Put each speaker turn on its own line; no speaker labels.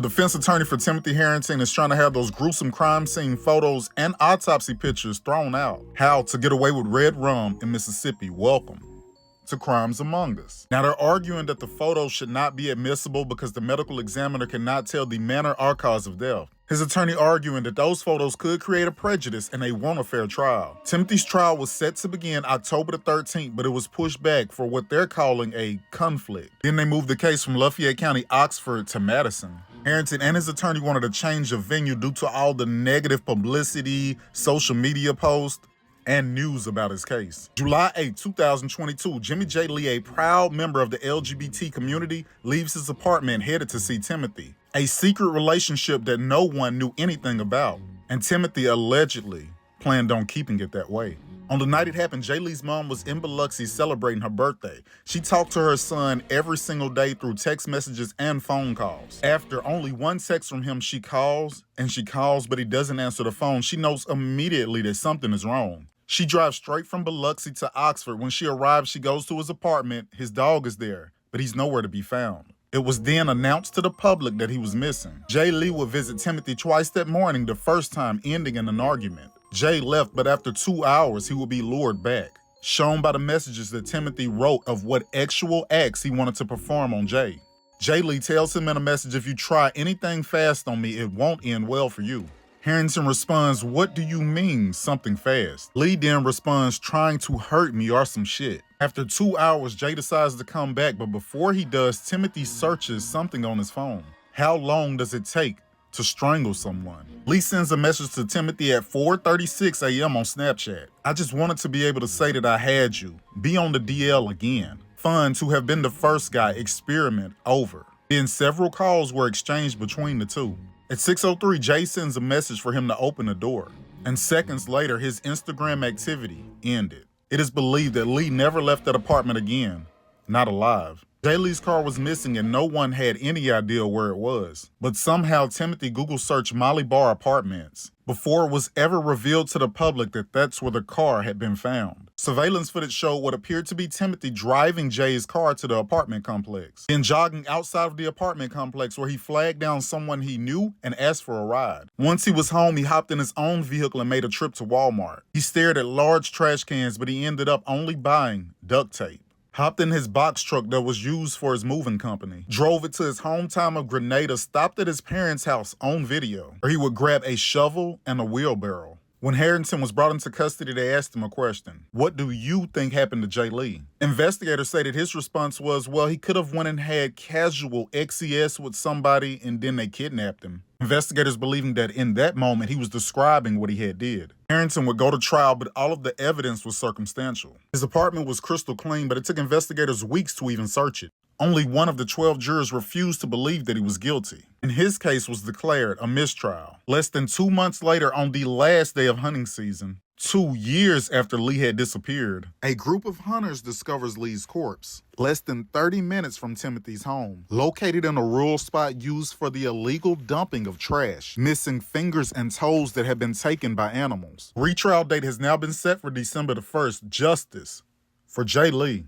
The defense attorney for Timothy Harrington is trying to have those gruesome crime scene photos and autopsy pictures thrown out. How to get away with red rum in Mississippi. Welcome to Crimes Among Us. Now, they're arguing that the photos should not be admissible because the medical examiner cannot tell the manner or cause of death. His attorney arguing that those photos could create a prejudice and they want a fair trial. Timothy's trial was set to begin October the 13th, but it was pushed back for what they're calling a conflict. Then they moved the case from Lafayette County, Oxford to Madison. Harrington and his attorney wanted to change the venue due to all the negative publicity, social media posts, and news about his case. July 8, 2022, Jimmy J. Lee, a proud member of the LGBT community, leaves his apartment headed to see Timothy. A secret relationship that no one knew anything about. And Timothy allegedly planned on keeping it that way. On the night it happened, Jaylee's mom was in Biloxi celebrating her birthday. She talked to her son every single day through text messages and phone calls. After only one text from him, she calls, but he doesn't answer the phone. She knows immediately that something is wrong. She drives straight from Biloxi to Oxford. When she arrives, she goes to his apartment. His dog is there, but he's nowhere to be found. It was then announced to the public that he was missing. Jaylee would visit Timothy twice that morning, the first time ending in an argument. Jay left, but after 2 hours, he would be lured back, shown by the messages that Timothy wrote of what actual acts he wanted to perform on Jay. Jaylee tells him in a message, "If you try anything fast on me, it won't end well for you." Harrington responds, "What do you mean, something fast?" Lee then responds, "Trying to hurt me or some shit." After 2 hours, Jay decides to come back, but before he does, Timothy searches something on his phone. How long does it take to strangle someone? Lee sends a message to Timothy at 4:36 a.m. on Snapchat. "I just wanted to be able to say that I had you. Be on the DL again. Fun to have been the first guy. Experiment over." Then several calls were exchanged between the two. At 6:03, Jay sends a message for him to open the door. And seconds later, his Instagram activity ended. It is believed that Lee never left that apartment again, not alive. Jaylee's car was missing and no one had any idea where it was. But somehow Timothy Google searched Molly Bar Apartments before it was ever revealed to the public that that's where the car had been found. Surveillance footage showed what appeared to be Timothy driving Jay's car to the apartment complex, then jogging outside of the apartment complex where he flagged down someone he knew and asked for a ride. Once he was home, he hopped in his own vehicle and made a trip to Walmart. He stared at large trash cans, but he ended up only buying duct tape. Hopped in his box truck that was used for his moving company, drove it to his hometown of Grenada, stopped at his parents' house on video, where he would grab a shovel and a wheelbarrow. When Harrington was brought into custody, they asked him a question. "What do you think happened to Jaylee?" Investigators say that his response was, well, he could have went and had casual XES with somebody and then they kidnapped him. Investigators believing that in that moment, he was describing what he had did. Harrington would go to trial, but all of the evidence was circumstantial. His apartment was crystal clean, but it took investigators weeks to even search it. Only one of the 12 jurors refused to believe that he was guilty, and his case was declared a mistrial. Less than 2 months later, on the last day of hunting season, 2 years after Lee had disappeared, a group of hunters discovers Lee's corpse, less than 30 minutes from Timothy's home, located in a rural spot used for the illegal dumping of trash, missing fingers and toes that had been taken by animals. Retrial date has now been set for December the 1st. Justice for Jaylee.